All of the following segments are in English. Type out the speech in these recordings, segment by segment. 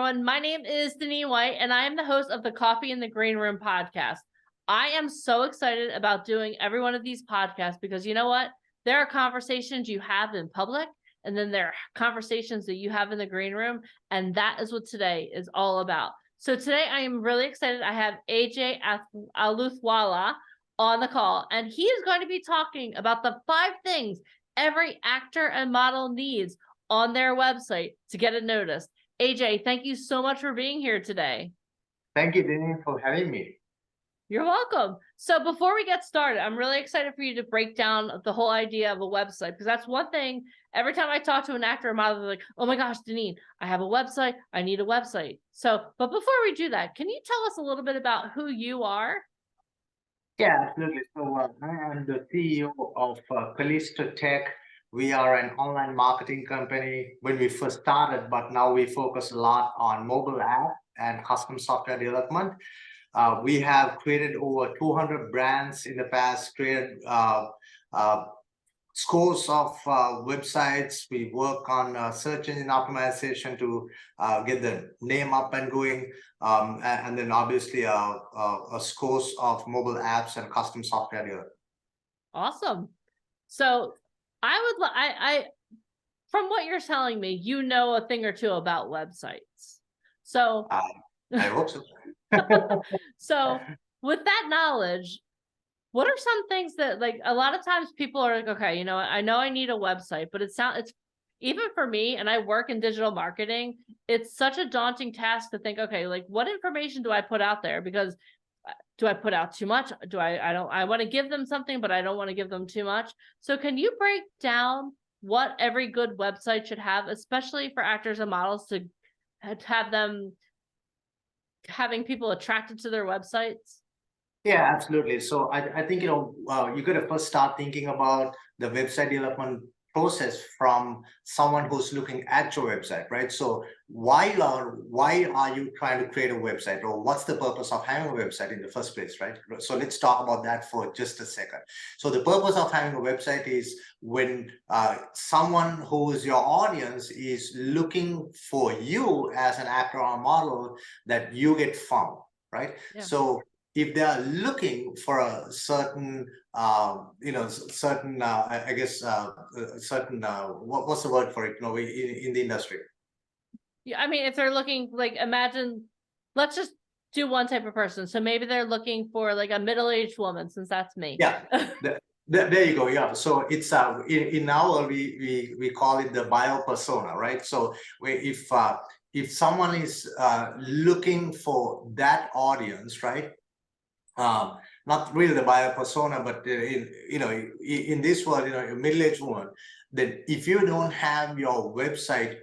everyone. My name is Denise White, and I am the host of the Coffee in the Green Room podcast. I am so excited about doing every one of these podcasts because you know what? There are conversations you have in public, and then there are conversations that you have in the green room, and that is what today is all about. So today I am really excited. I have AJ Aluthwala on the call, and he is going to be talking about the 5 things every actor and model needs on their website to get it noticed. AJ, thank you so much for being here today. Thank you, Denise, for having me. You're welcome. So before we get started, I'm really excited for you to break down the whole idea of a website, because that's one thing. Every time I talk to an actor or model, they're like, oh my gosh, Denise, I have a website. I need a website. But before we do that, can you tell us a little bit about who you are? Yeah, absolutely. So I am the CEO of Callisto Tech. We are an online marketing company when we first started, but now we focus a lot on mobile app and custom software development. We have created over 200 brands in the past, created scores of websites. We work on search engine optimization to get the name up and going, and then obviously a scores of mobile apps and custom software development. Awesome. So I from what you're telling me, you know a thing or two about websites. So I hope so. So with that knowledge, what are some things that, like, a lot of times people are like, okay, you know, I know I need a website, but it's even for me, and I work in digital marketing, it's such a daunting task to think, okay, like, what information do I put out there? Because do I put out too much? I want to give them something, but I don't want to give them too much. So can you break down what every good website should have, especially for actors and models, to have them having people attracted to their websites? Yeah, absolutely. So I think, you know, you got to first start thinking about the website development process from someone who's looking at your website, right? So why are you trying to create a website, or what's the purpose of having a website in the first place, right? So let's talk about that for just a second. So the purpose of having a website is when someone who is your audience is looking for you as an actor or model, that you get found, right? Yeah. So if they are looking for a certain, certain, I guess, certain, what's the word for it, you know, in the industry? Yeah, I mean, if they're looking, like, imagine, let's just do one type of person. So maybe they're looking for like a middle-aged woman, since that's me. Yeah, there you go. Yeah, so it's in our we call it the bio persona, right? So if someone is looking for that audience, right? Not really the buyer persona, but in this world, you know, a middle-aged woman, that if you don't have your website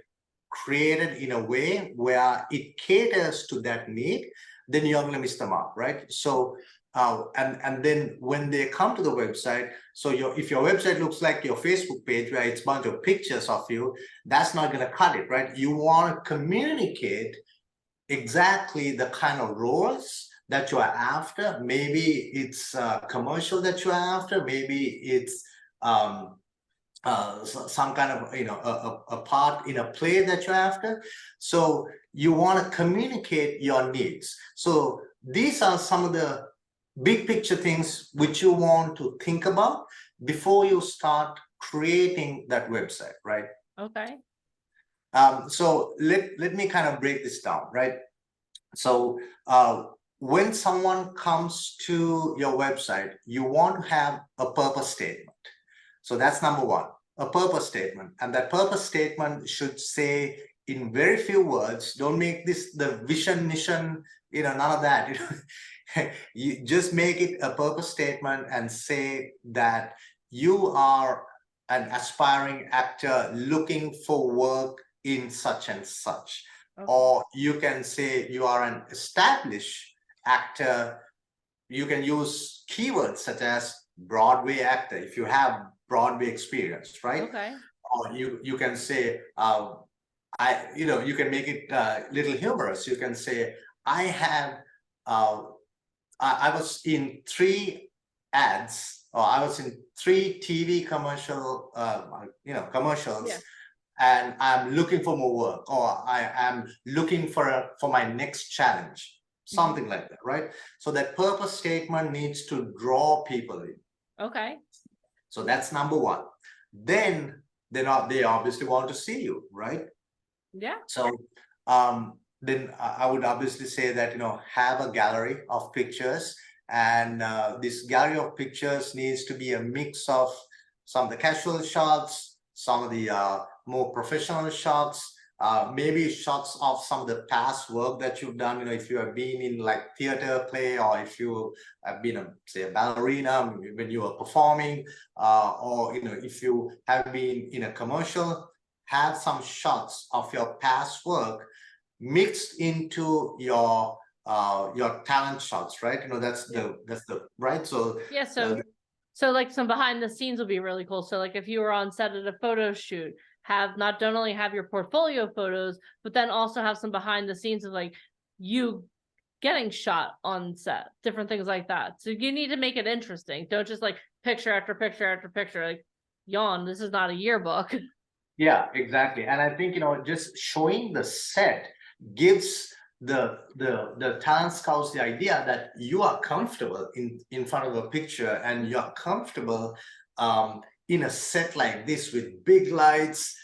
created in a way where it caters to that need, then you're going to miss the mark, right? So and then when they come to the website, so if your website looks like your Facebook page where it's a bunch of pictures of you, that's not going to cut it, right? You want to communicate exactly the kind of roles that you are after. Maybe it's commercial that you are after. Maybe it's some kind of, you know, a part in a play that you're after. So you want to communicate your needs. So these are some of the big picture things which you want to think about before you start creating that website, right? Okay. So let me kind of break this down, right? So when someone comes to your website, you want to have a purpose statement. So that's number one, a purpose statement. And that purpose statement should say in very few words. Don't make this the vision, mission, you know, none of that. You know? You just make it a purpose statement and say that you are an aspiring actor looking for work in such and such. Okay. Or you can say you are an established actor. You can use keywords such as Broadway actor if you have Broadway experience, right? Okay. Or you can say, you can make it a little humorous. You can say, I have, I was in 3 ads, or I was in 3 TV commercial, commercials. Yeah. and I'm looking for more work, or I am looking for my next challenge, something like that, right? So that purpose statement needs to draw people in. Okay. So that's number one. Then they obviously want to see you, right? Yeah. So then I would obviously say that, have a gallery of pictures, and this gallery of pictures needs to be a mix of some of the casual shots, some of the more professional shots, maybe shots of some of the past work that you've done. If you have been in like theater play, or if you have been say a ballerina when you were performing, or if you have been in a commercial, have some shots of your past work mixed into your talent shots, right? That's the right. So Yeah. So like some behind the scenes will be really cool. So like if you were on set at a photo shoot, don't only have your portfolio photos, but then also have some behind the scenes of like you getting shot on set, different things like that. So you need to make it interesting. Don't just like picture after picture after picture, like yawn, this is not a yearbook. yeah, exactly. And I think, just showing the set gives the talent scouts the idea that you are comfortable in front of a picture, and you're comfortable in a set like this with big lights.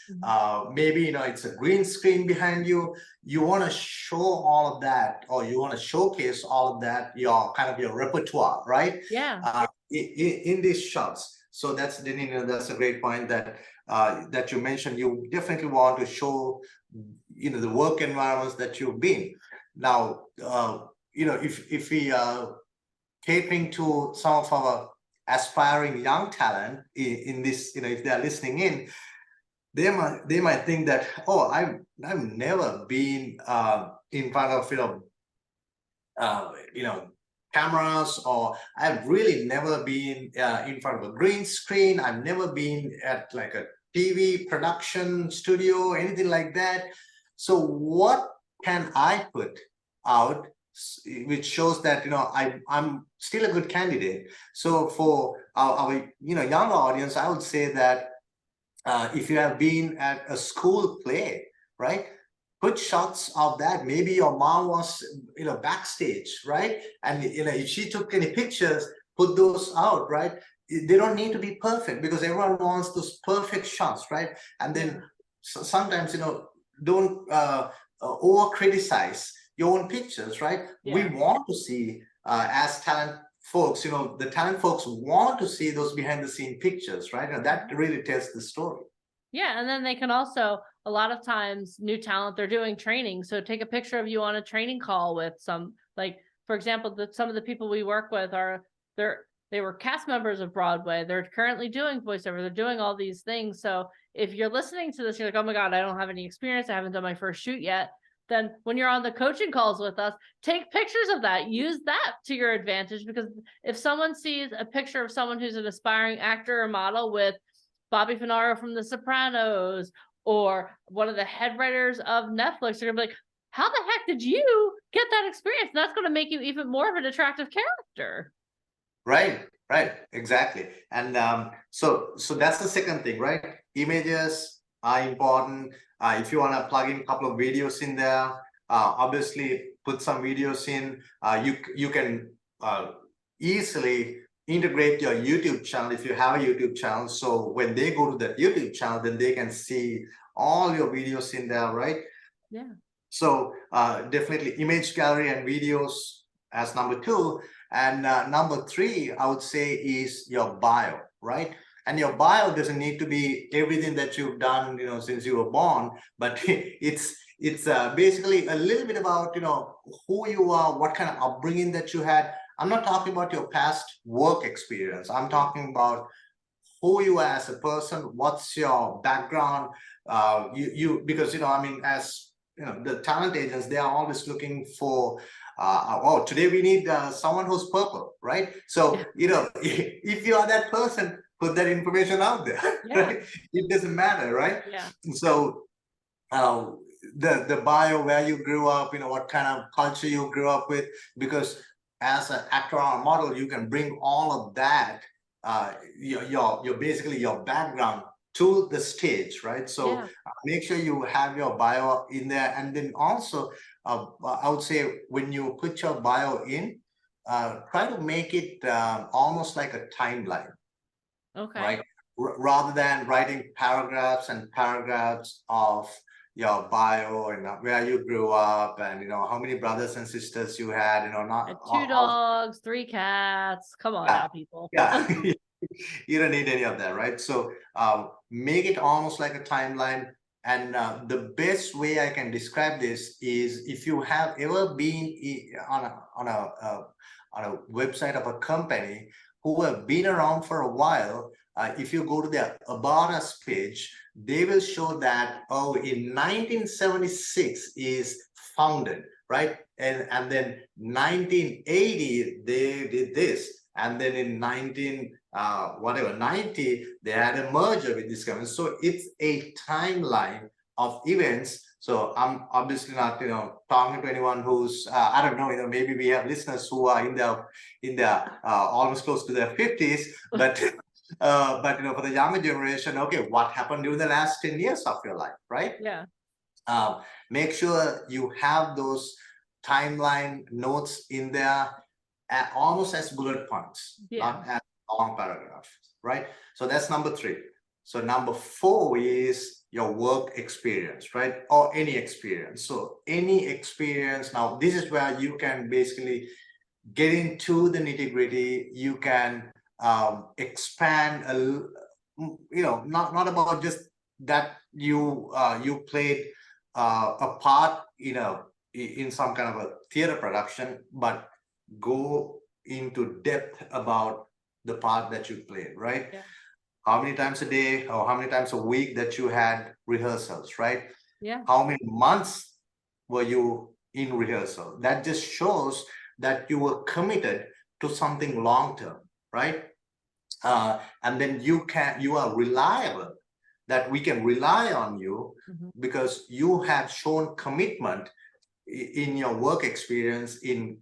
Maybe it's a green screen behind you. You want to show all of that, or you want to showcase all of that, your kind of your repertoire, right? Yeah. In these shots. So that's a great point that you mentioned. You definitely want to show the work environments that you've been. Now if we are catering to some of our aspiring young talent in this, if they're listening in, they might think that, oh, I've never been in front of cameras, or I've really never been in front of a green screen. I've never been at like a TV production studio, anything like that. So what can I put out which shows that I'm still a good candidate? So for our younger audience, I would say that if you have been at a school play, right? Put shots of that. Maybe your mom was backstage, right? And if she took any pictures, put those out, right? They don't need to be perfect, because everyone wants those perfect shots, right? And then sometimes don't over criticize your own pictures, right? We want to see as talent folks, the talent folks want to see those behind the scene pictures, right? And that really tells the story. Yeah, and then they can also, a lot of times, new talent, they're doing training. So take a picture of you on a training call with some, like, for example, some of the people we work with they were cast members of Broadway. They're currently doing voiceover. They're doing all these things. So if you're listening to this, you're like, oh my God, I don't have any experience. I haven't done my first shoot yet. Then when you're on the coaching calls with us, take pictures of that. Use that to your advantage, because if someone sees a picture of someone who's an aspiring actor or model with Bobby Finaro from The Sopranos, or one of the head writers of Netflix, they're gonna be like, how the heck did you get that experience? And that's going to make you even more of an attractive character. Right, exactly. And so that's the second thing, right? Images are important. If you want to plug in a couple of videos in there, obviously put some videos in. You can easily integrate your YouTube channel if you have a YouTube channel. So when they go to that YouTube channel, then they can see all your videos in there, right? Yeah. So definitely image gallery and videos as number two. And number three, I would say, is your bio, right? And your bio doesn't need to be everything that you've done, since you were born, but it's basically a little bit about, who you are, what kind of upbringing that you had. I'm not talking about your past work experience. I'm talking about who you are as a person. What's your background? Because as the talent agents, they are always looking for oh, today we need someone who's purple, right? So if you are that person, put that information out there. Right? It doesn't matter, right? So the bio, where you grew up, what kind of culture you grew up with, because as an actor or a model, you can bring all of that, your basically your background to the stage, right? So Yeah. make sure you have your bio in there. And then also, I would say when you put your bio in, try to make it almost like a timeline, Okay. right? Rather than writing paragraphs and paragraphs of your bio and where you grew up and, how many brothers and sisters you had, I not had 2 dogs, 3 cats. Come on now, people. yeah. You don't need any of that, right? So make it almost like a timeline. And the best way I can describe this is if you have ever been on a website of a company who have been around for a while, if you go to their About Us page, they will show that, in 1976 is founded, right? And then 1980, they did this. And then in 90, they had a merger with this company. So it's a timeline of events. So I'm obviously not, talking to anyone who's, I don't know, maybe we have listeners who are in their almost close to their 50s, but for the younger generation, okay, what happened during the last 10 years of your life, right? Yeah. Make sure you have those timeline notes in there, almost as bullet points, not as long paragraphs, right? So that's number 3. So number 4 is your work experience, right? Or any experience. So any experience. Now, this is where you can basically get into the nitty-gritty. You can expand not about just that you played a part in some kind of a theater production, but go into depth about the part that you played, right? Yeah. How many times a day or how many times a week that you had rehearsals, right? Yeah. How many months were you in rehearsal? That just shows that you were committed to something long term, right? And then you are reliable, that we can rely on you because you have shown commitment in your work experience in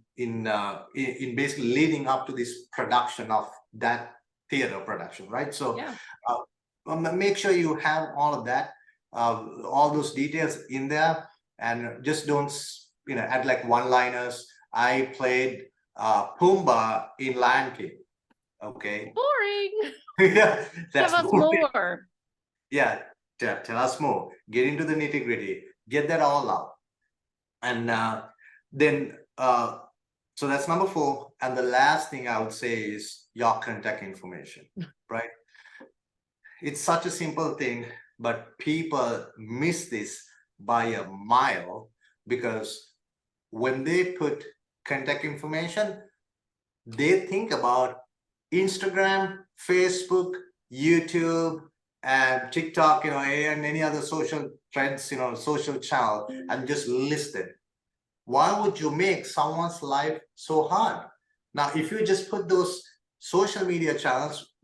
basically leading up to this production of that theater production, right? So make sure you have all of that, all those details in there, and just don't add like one-liners. I played Pumbaa in Lion King. Okay. Boring. Yeah, that's Give us boring. more. Yeah, tell us more. Get into the nitty-gritty. Get that all out. And then, so that's number 4. And the last thing I would say is your contact information, right? It's such a simple thing, but people miss this by a mile, because when they put contact information, they think about Instagram, Facebook, YouTube, and TikTok, and any other social trends, social channel, and just list it. Why would you make someone's life so hard? Now, if you just put those social media channels,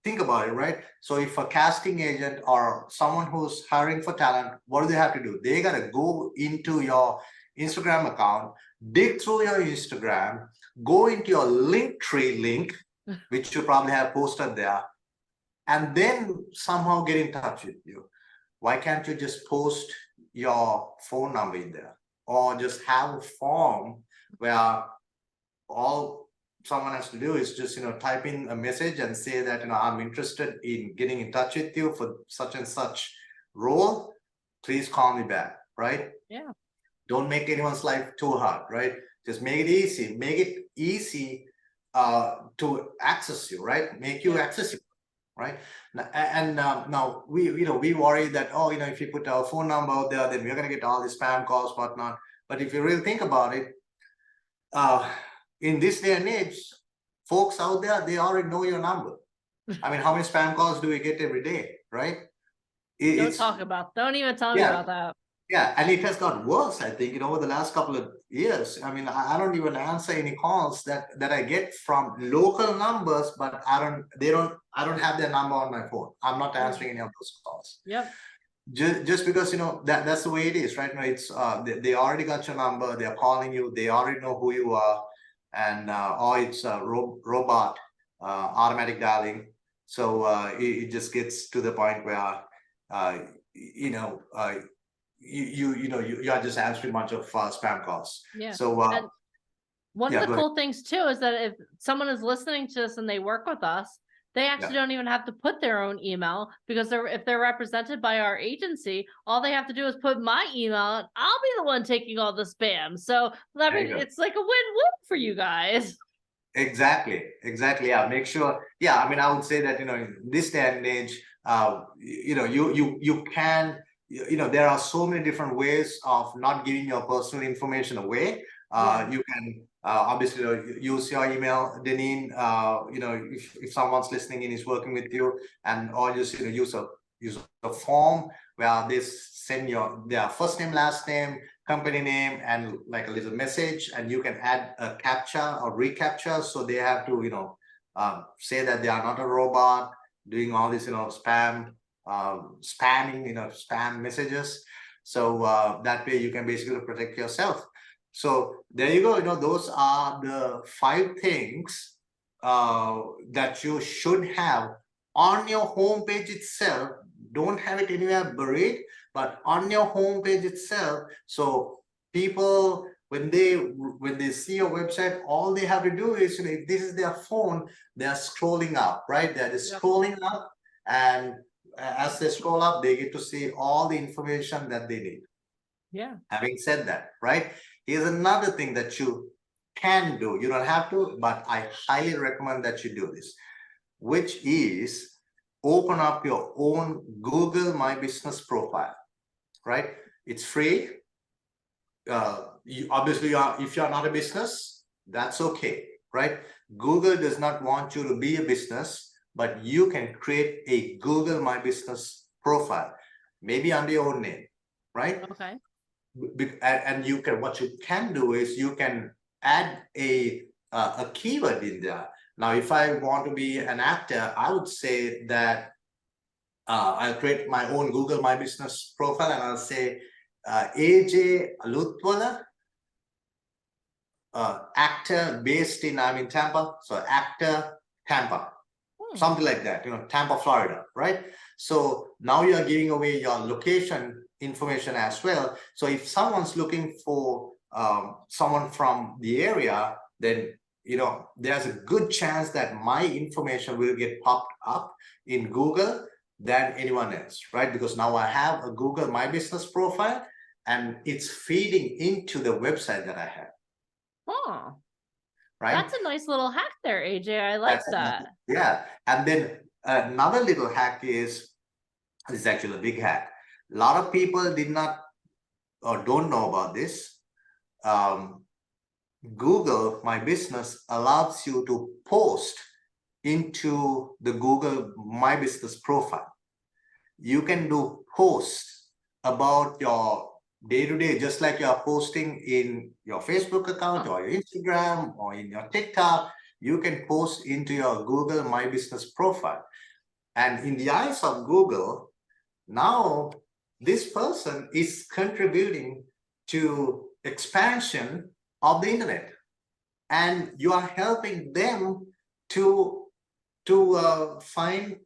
think about it, right? So if a casting agent or someone who's hiring for talent, what do they have to do? They got to go into your Instagram account, dig through your Instagram, go into your Linktree link, which you probably have posted there, and then somehow get in touch with you. Why can't you just post your phone number in there, or just have a form where all someone has to do is just type in a message and say that I'm interested in getting in touch with you for such and such role, please call me back, right? Yeah. Don't make anyone's life too hard, right? Just make it easy to access you, right? Make you accessible, right? And now we worry that, if you put our phone number out there, then we're going to get all the spam calls, whatnot. But if you really think about it, in this day and age, folks out there, they already know your number. I mean, how many spam calls do we get every day, right? Don't even tell me about that. Yeah, and it has got worse, I think, over the last couple of years. I mean, I don't even answer any calls that I get from local numbers, but I don't have their number on my phone. I'm not answering any of those calls. Yep. Just because that's the way it is, right? It's they already got your number, they're calling you, they already know who you are, and or it's a robot automatic dialing. So it just gets to the point where you know you are just answering a bunch of spam calls. Yeah. So And one of yeah, the go ahead. cool things too is that if someone is listening to us and they work with us, they Yeah, actually don't even have to put their own email, because if they're represented by our agency, all they have to do is put my email and I'll be the one taking all the spam. So I there mean, you go. it's like a win-win for you guys. Exactly, exactly. Yeah, make sure. Yeah, I mean, I would say that in this day and age, you can, there are so many different ways of not giving your personal information away. Yeah. You can obviously use your email, Deneen. If someone's listening and is working with you, and or just use a form where they send their first name, last name, company name, and like a little message, and you can add a captcha or recaptcha, so they have to say that they are not a robot doing all this spamming spam messages. So that way you can basically protect yourself. So there you go. Those are the 5 things that you should have on your homepage itself. Don't have it anywhere buried, but on your homepage itself. So people, when they see your website, all they have to do is, if this is their phone, they are scrolling up, right? They're just Yep. scrolling up, and as they scroll up, they get to see all the information that they need. Yeah. Having said that, right, here's another thing that you can do. You don't have to, but I highly recommend that you do this, which is open up your own Google My Business profile, right? It's free. If you're not a business, that's okay, right? Google does not want you to be a business, but you can create a Google My Business profile, maybe under your own name, right? Okay. And what you can do is you can add a keyword in there. Now, if I want to be an actor, I would say that I'll create my own Google My Business profile, and I'll say AJ Aluthwala, actor based in, I'm in Tampa, so actor Tampa, something like that, Tampa, Florida, right? So now you are giving away your location information as well. So if someone's looking for someone from the area, then there's a good chance that my information will get popped up in Google than anyone else, right? Because now I have a Google My Business profile, and it's feeding into the website that I have. Oh, Right? that's a nice little hack there, AJ. I like That's that. yeah. And then another little hack is actually a big hack. A lot of people did not or don't know about this. Google My Business allows you to post into the Google My Business profile. You can do posts about your day-to-day, just like you're posting in your Facebook account or your Instagram or in your TikTok. You can post into your Google My Business profile. And in the eyes of Google, now this person is contributing to expansion of the internet, and you are helping them to find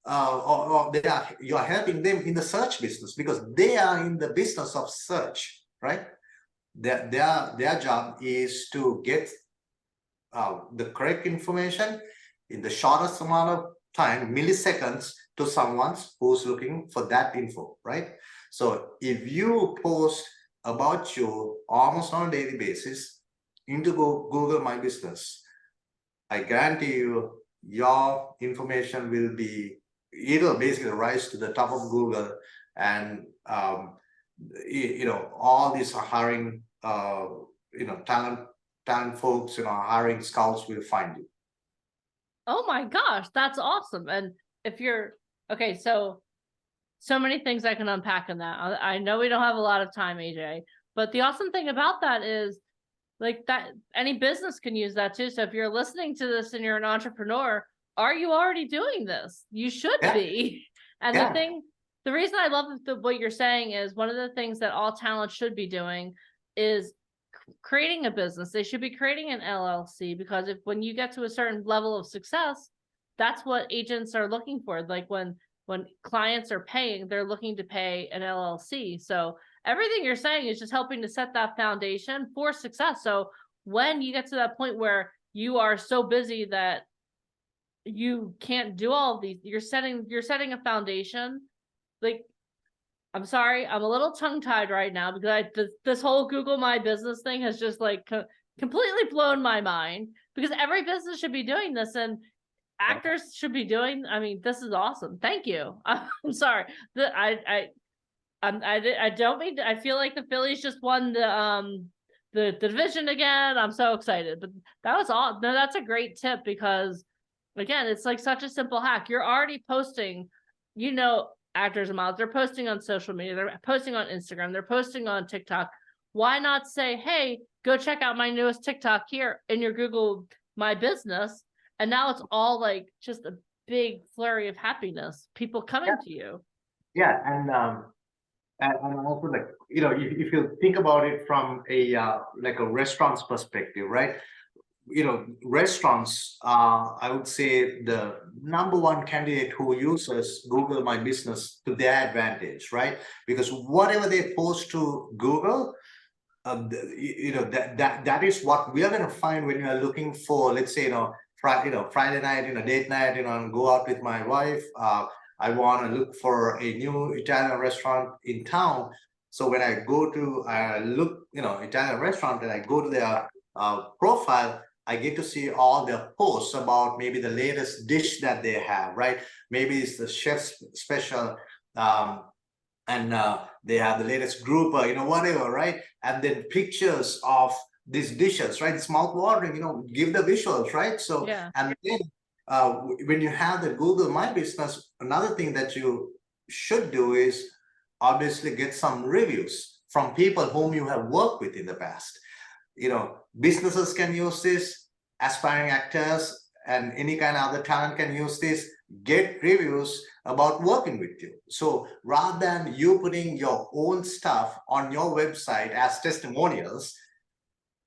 or you are helping them in the search business, because they are in the business of search, right? Their job is to get the correct information in the shortest amount of time, milliseconds, to someone who's looking for that info, right? So if you post about you almost on a daily basis into Google My Business, I guarantee you your information it'll basically rise to the top of Google, and all these are hiring talent folks, hiring scouts will find you. Oh my gosh, that's awesome. And if you're okay, so many things I can unpack in that. I know we don't have a lot of time, AJ, but the awesome thing about that is, like, that any business can use that too. So if you're listening to this and you're an entrepreneur, are you already doing this? You should Yeah. be. And Yeah. the reason I love what you're saying is, one of the things that all talent should be doing is creating a business. They should be creating an LLC, because when you get to a certain level of success, that's what agents are looking for. Like when clients are paying, they're looking to pay an LLC. So everything you're saying is just helping to set that foundation for success. So when you get to that point where you are so busy that you can't do all of these, you're setting a foundation. Like, I'm sorry, I'm a little tongue tied right now because this whole Google My Business thing has just like completely blown my mind, because every business should be doing this, and actors should be doing. I mean, this is awesome. Thank you. I'm sorry that I don't mean I feel like the Phillies just won the division again. I'm so excited, but that was all. No, that's a great tip, because again, it's like such a simple hack. You're already posting, actors and models, they're posting on social media, they're posting on Instagram, they're posting on TikTok. Why not say, hey, go check out my newest TikTok here in your Google My Business? And now it's all like just a big flurry of happiness, people coming to you. Yeah, and also, like, if you think about it from a like a restaurant's perspective, right? Restaurants, I would say the number one candidate who uses Google My Business to their advantage, right? Because whatever they post to Google, that is what we are going to find when you are looking for, let's say, Friday night, date night, and go out with my wife. I want to look for a new Italian restaurant in town. So when I go to look, Italian restaurant, and I go to their profile, I get to see all their posts about maybe the latest dish that they have, right? Maybe it's the chef's special, and they have the latest group, whatever, right? And then pictures of these dishes, right? It's mouth-watering, give the visuals, right? So, Yeah. and then when you have the Google My Business, another thing that you should do is obviously get some reviews from people whom you have worked with in the past. Businesses can use this, aspiring actors and any kind of other talent can use this. Get reviews about working with you. So rather than you putting your own stuff on your website as testimonials,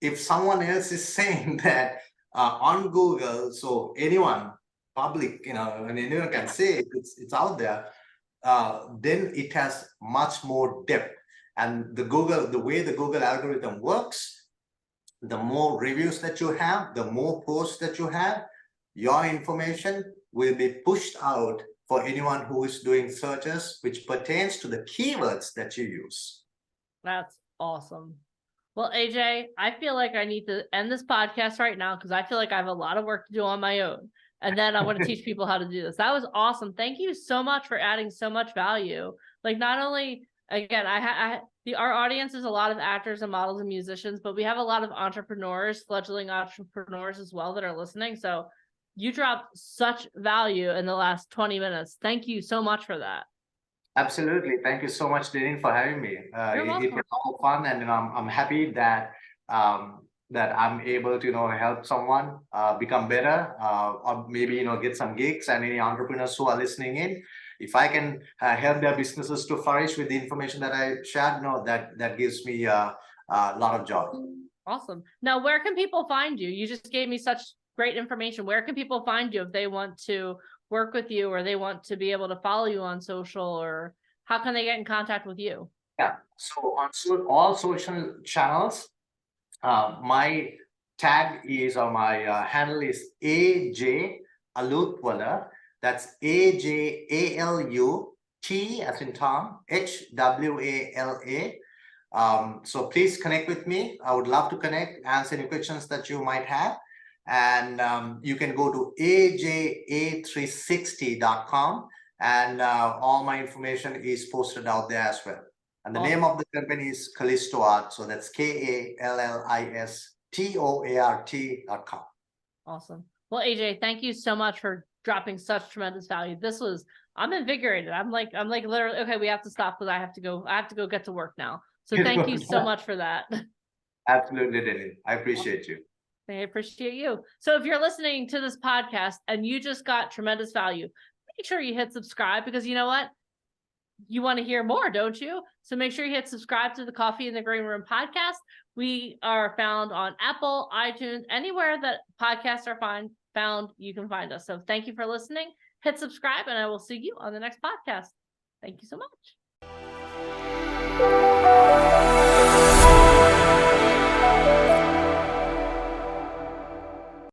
if someone else is saying that on Google, so anyone public, and anyone can say it's out there, then it has much more depth. And the way the Google algorithm works, the more reviews that you have, the more posts that you have, your information will be pushed out for anyone who is doing searches which pertains to the keywords that you use. That's awesome. Well, AJ, I feel like I need to end this podcast right now, because I feel like I have a lot of work to do on my own. And then I want to teach people how to do this. That was awesome. Thank you so much for adding so much value. Like, not only, again, our audience is a lot of actors and models and musicians, but we have a lot of entrepreneurs, fledgling entrepreneurs as well, that are listening. So you dropped such value in the last 20 minutes. Thank you so much for that. Absolutely. Thank you so much, Dylan, for having me. It was all fun, and I'm happy that that I'm able to help someone become better, or maybe get some gigs. And any entrepreneurs who are listening in, if I can help their businesses to flourish with the information that I shared, that gives me a lot of joy. Awesome. Now, where can people find you? You just gave me such great information. Where can people find you if they want to work with you, or they want to be able to follow you on social, or how can they get in contact with you? Yeah, so on all social channels, my tag is, or my handle is AJ Aluthwala. That's AJALUT as in Tom, HWALA. So please connect with me. I would love to connect, answer any questions that you might have. And you can go to aja360.com, and all my information is posted out there as well. And the name of the company is Callisto Art. So that's KALLISTOART.com. Awesome. Well, AJ, thank you so much for dropping such tremendous value. I'm invigorated. I'm like literally, okay, we have to stop because I have to go get to work now. So thank you so much for that. Absolutely, Dylan. I appreciate you. I appreciate you. So if you're listening to this podcast and you just got tremendous value, make sure you hit subscribe, because you know what? You want to hear more, don't you? So make sure you hit subscribe to the Coffee in the Green Room podcast. We are found on Apple, iTunes, anywhere that podcasts are found. found, you can find us. So thank you for listening. Hit subscribe, and I will see you on the next podcast. Thank you so much.